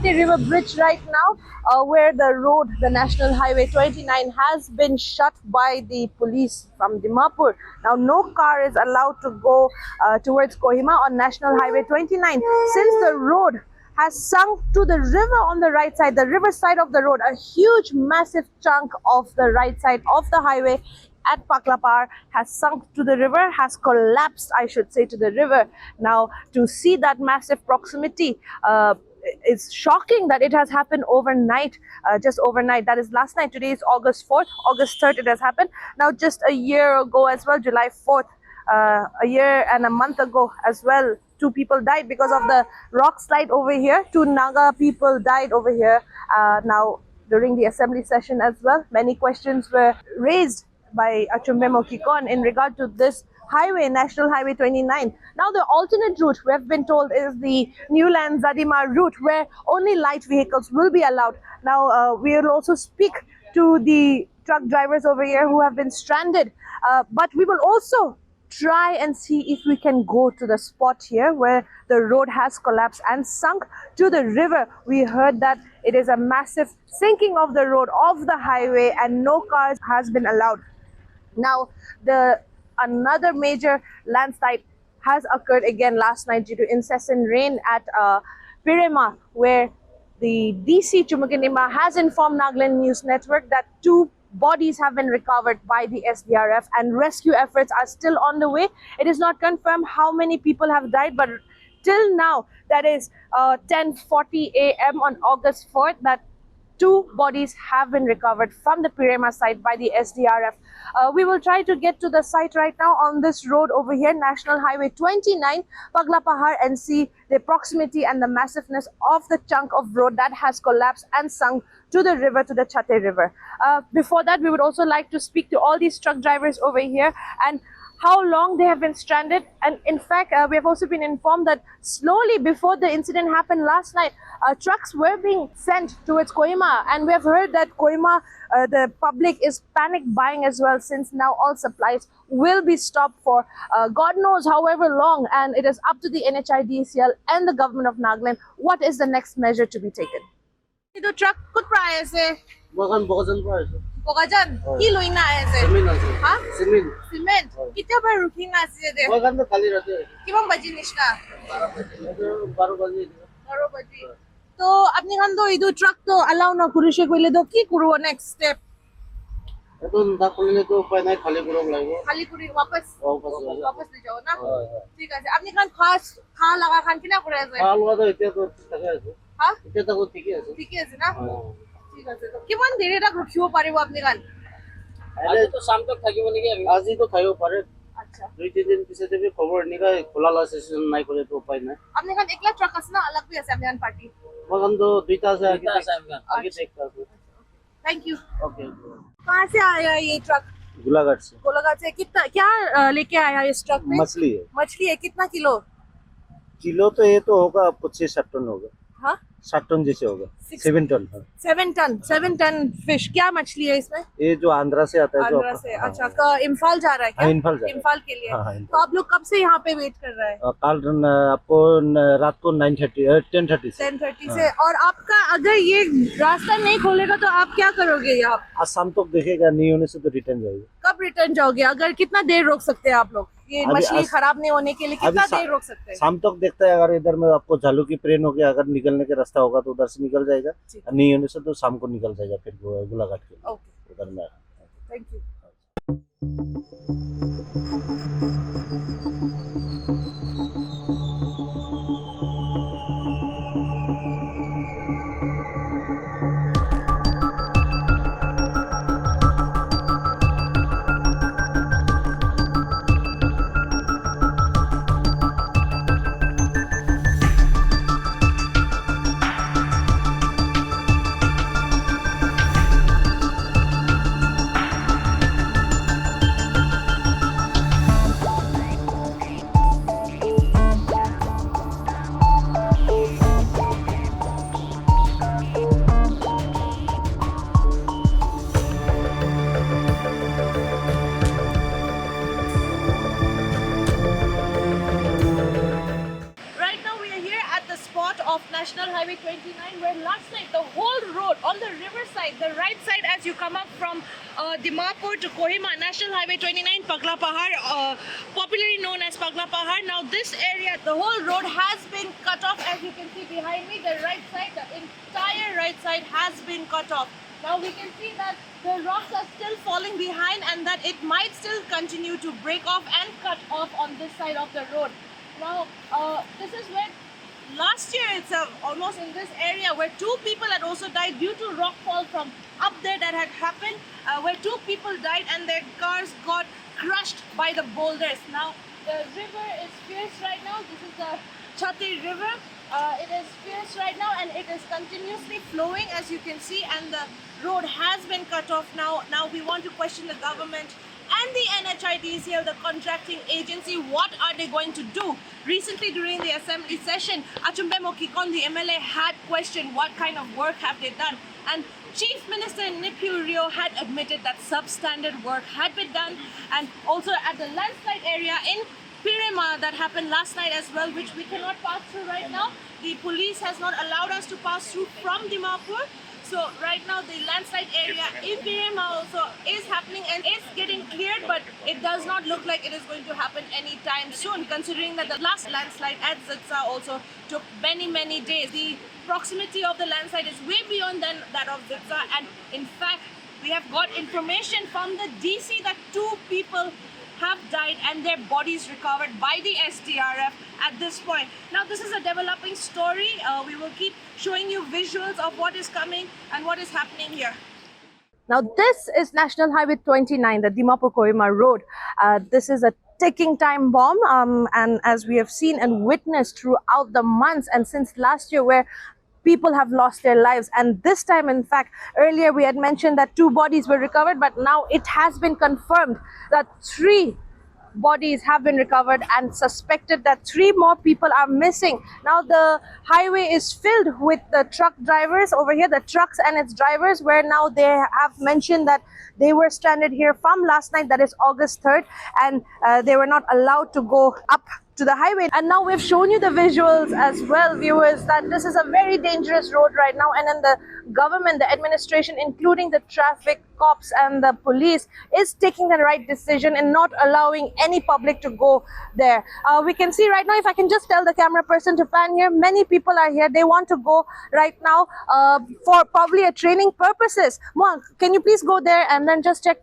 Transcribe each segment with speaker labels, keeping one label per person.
Speaker 1: Chatti River Bridge right now, where the road, the National Highway 29, has been shut by the police from Dimapur. Now, no car is allowed to go towards Kohima on National Highway 29 since the road has sunk to the river on the right side, the river side of the road. A huge, massive chunk of the right side of the highway at Paklapar has sunk to the river, has collapsed, I should say, to the river. Now, to see that massive proximity, it's shocking that it has happened overnight, just overnight. That is last night. Today is August 4th, August 3rd it has happened. Now, just a year ago as well, July 4th, a year and a month ago as well, 2 people died because of the rock slide over here. 2 Naga people died over here. Now, during the assembly session as well, many questions were raised by Achumbe Mokikon in regard to this highway, National Highway 29. Now, the alternate route, we have been told, is the Newland Zadima route, where only light vehicles will be allowed. Now, we will also speak to the truck drivers over here who have been stranded, but we will also try and see if we can go to the spot here where the road has collapsed and sunk to the river. We heard that it is a massive sinking of the road, of the highway, and no cars has been allowed. Now, another major landslide has occurred again last night due to incessant rain at Pirema, where the DC Chumukinima has informed Nagaland News Network that 2 bodies have been recovered by the SDRF and rescue efforts are still on the way. It is not confirmed how many people have died, but till now, that is 10:40 a.m. on August 4th, that 2 bodies have been recovered from the Pirema site by the SDRF. We will try to get to the site right now on this road over here, National Highway 29, Paglapahar, and see the proximity and the massiveness of the chunk of road that has collapsed and sunk to the river, to the Chatti River. Before that, we would also like to speak to all these truck drivers over here and how long they have been stranded. And in fact, we have also been informed that slowly before the incident happened last night, trucks were being sent towards Kohima, and we have heard that Kohima, the public is panic buying as well, since now all supplies will be stopped for God knows however long, and it is up to the NHIDCL and the government of Nagaland what is the next measure to be taken. The truck could price Bogajan, কি লই না আছে cement আছে হ্যাঁ cement কিটা বার রুকিং আছে দে ওখান তো খালি রাতে কিমান বাজি নিশনা 12 বাজি তো আপনি খান তো ইদু ট্রাক তো अलाउ না পুলিশে কইলে তো কি করব নেক্সট স্টেপ এখন দা করলে তো উপায় নাই, খালি করব লাগবে, খালি করে वापस ले जाओ না ঠিক আছে আপনি খান খা লাগা খান কিনা করে আছে খা লাগা তো এটা তো ঠিক আছে হ্যাঁ এটা তো ঠিক আছে না ঠিক আছে তো কিমান দেৰি এটা ৰখিব পাৰিব আপুনি গান আজি তো শাম তক থাকিব নেকি আজি তো থাকিব পাৰে আচ্ছা 2-3 দিন পিছতে भी খবৰ নিকাই খোলা লাইসেন্স নাই করে তো উপায় নাই আপনি গান একলা ট্রাক আছে না अलग भी আছে আপনি গান পার্টি মগন তো দুইটা আছে আগে দেখতে আছে थैंक यू ओके कहां से आया ये ट्रक गोलाघाट से कितना क्या लेके आया इस ट्रक में मछली है कितना किलो तो ये तो होगा 25-60 टन होगा हाँ 60 टन जैसे होगा 7 टन फिश। क्या मछली है इसमें? ये जो आंध्रा से आता है आंध्रा से अच्छा का इम्फाल जा रहा है क्या? इम्फाल के लिए तो आप लोग कब से यहाँ पे वेट कर रहे हैं? कल आपको रात को 10:30 से और आपका अगर ये रास्ता नहीं खोलेगा तो आप क्या करोगे? यहाँ आज शाम तक देखेगा, नहीं होने से तो रिटर्न जाएगा। कब रिटर्न जाओगे? अगर कितना देर रोक सकते हैं आप लोग ये मछली खराब नहीं होने के लिए? कितना देर रोक सकते हैं? शाम तक देखता है, अगर इधर में आपको झालू की ट्रेन होगी, अगर निकलने का रास्ता होगा तो उधर से निकल जाएगा, नहीं होने से तो शाम को निकल जाएगा फिर गोलाघाट के लिए उधर में। Thank you. right side as you come up from Dimapur to Kohima, National Highway 29, Pagla Pahar, popularly known as Pagla Pahar. Now this area, the whole road has been cut off, as you can see behind me. The right side, the entire right side has been cut off. Now we can see that the rocks are still falling behind and that it might still continue to break off and cut off on this side of the road. Now this is where last year it's almost in this area where 2 people had also died due to rock fall from up there that had happened, where 2 people died and their cars got crushed by the boulders. Now the river is fierce right now. This is the Chati river. It is fierce right now and it is continuously flowing, as you can see, and the road has been cut off now. Now we want to question the government and the NHIDCL, the contracting agency. What are they going to do? Recently during the assembly session, Achumbe Mokikon, the MLA, had questioned what kind of work have they done, and Chief Minister Niphu Rio had admitted that substandard work had been done, and also at the landslide area in Pirema that happened last night as well, which we cannot pass through right now. The police has not allowed us to pass through from Dimapur. So right now the landslide area in Pirema also is happening and is getting cleared, but it does not look like it is going to happen anytime soon, considering that the last landslide at Zitsa also took many days. The proximity of the landslide is way beyond than that of Zitsa, and in fact we have got information from the DC that 2 people have died and their bodies recovered by the SDRF at this point. Now this is a developing story. We will keep showing you visuals of what is coming and what is happening here. Now this is National Highway 29, the Dimapur Kohima road. This is a ticking time bomb, and as we have seen and witnessed throughout the months and since last year, where people have lost their lives, and this time, in fact, earlier we had mentioned that 2 bodies were recovered, but now it has been confirmed that 3 bodies have been recovered and suspected that 3 more people are missing. Now the highway is filled with the truck drivers over here, the trucks and its drivers, where now they have mentioned that they were stranded here from last night, that is August 3rd, and they were not allowed to go up to the highway. And now we've shown you the visuals as well, viewers, that this is a very dangerous road right now, and then the government, the administration, including the traffic cops and the police, is taking the right decision in not allowing any public to go there. We can see right now, if I can just tell the camera person to pan here, many people are here. They want to go right now for probably a training purposes. Moang, can you please go there and then just check?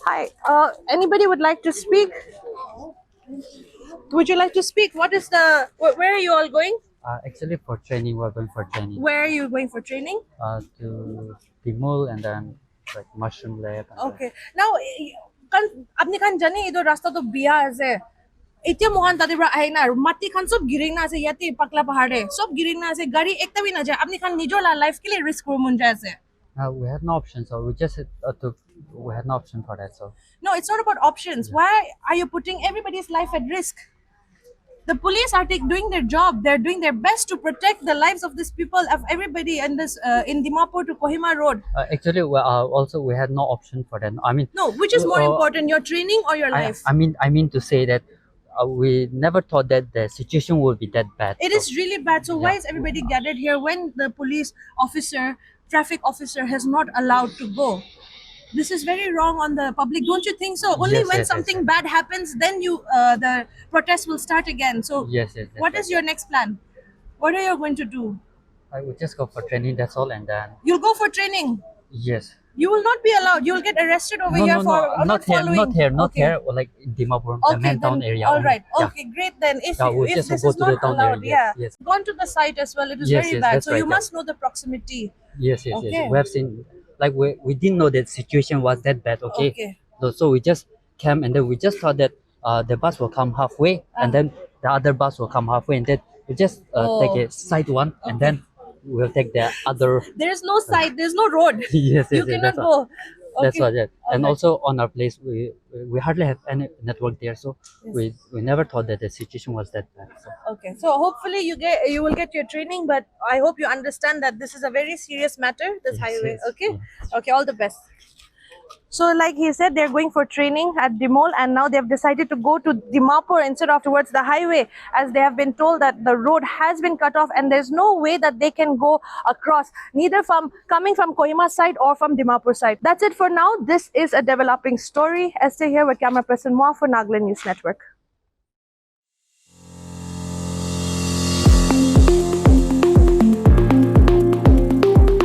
Speaker 1: Hi, anybody would like to speak? Would you like to speak? What is the, where are you all going?
Speaker 2: Actually, for training, we're going for training.
Speaker 1: Where are you going for training?
Speaker 2: To Timul and then like mushroom lab.
Speaker 1: Okay. Now, আপনি খান জানি ইদো রাস্তা তো বিয়া আছে এতিয়া মোহান তাদের আহে না মাটি খান সব গিরিং না আছে ইয়াতে পাকলা পাহাড়ে সব গিরিং না আছে গাড়ি একটা বি না যায় আপনি খান নিজর লাইফ কে লিয়ে রিস্ক করব মন যায় আছে
Speaker 2: We had no option, so we just we had no option for that. So
Speaker 1: no, it's not about options. Why are you putting everybody's life at risk? The police are doing their job. They're doing their best to protect the lives of these people, of everybody in this in Dimapur to Kohima road.
Speaker 2: Actually, also we had no option for that. I mean,
Speaker 1: no, which is more important, your training or your life?
Speaker 2: I mean to say that we never thought that the situation would be that bad.
Speaker 1: It is really bad. So why is everybody gathered here when the police officer, traffic officer has not allowed to go? This is very wrong on the public, don't you think so? Only when something bad happens, then you the protest will start again. So what is your next plan? What are you going to do?
Speaker 2: I would just go for training, that's all, and then
Speaker 1: you'll go for training?
Speaker 2: Yes.
Speaker 1: You will not be allowed. You will get arrested over here for not following.
Speaker 2: Not here, like in Dimapur, the main town area.
Speaker 1: All right. Okay, great then. If this is not allowed, gone to the site as well. It is very bad. So you must know the proximity.
Speaker 2: Yes. We have seen, like we didn't know that situation was that bad. Okay. So we just came and then we just thought that the bus will come halfway and then the other bus will come halfway and then we just take a side one and then we'll take the other.
Speaker 1: There is no side. There's no road.
Speaker 2: Yes.
Speaker 1: You cannot go.
Speaker 2: That's what it. And also on our place, we hardly have any network there, so we never thought that the situation was that bad. So.
Speaker 1: Okay, so hopefully you will get your training, but I hope you understand that this is a very serious matter. This highway. Okay. Okay. All the best. So like he said, they're going for training at Dimol, and now they've decided to go to Dimapur instead of towards the highway, as they have been told that the road has been cut off and there's no way that they can go across, neither from coming from Kohima side or from Dimapur side. That's it for now. This is a developing story. Esther here with camera person Moa for Nagaland News Network.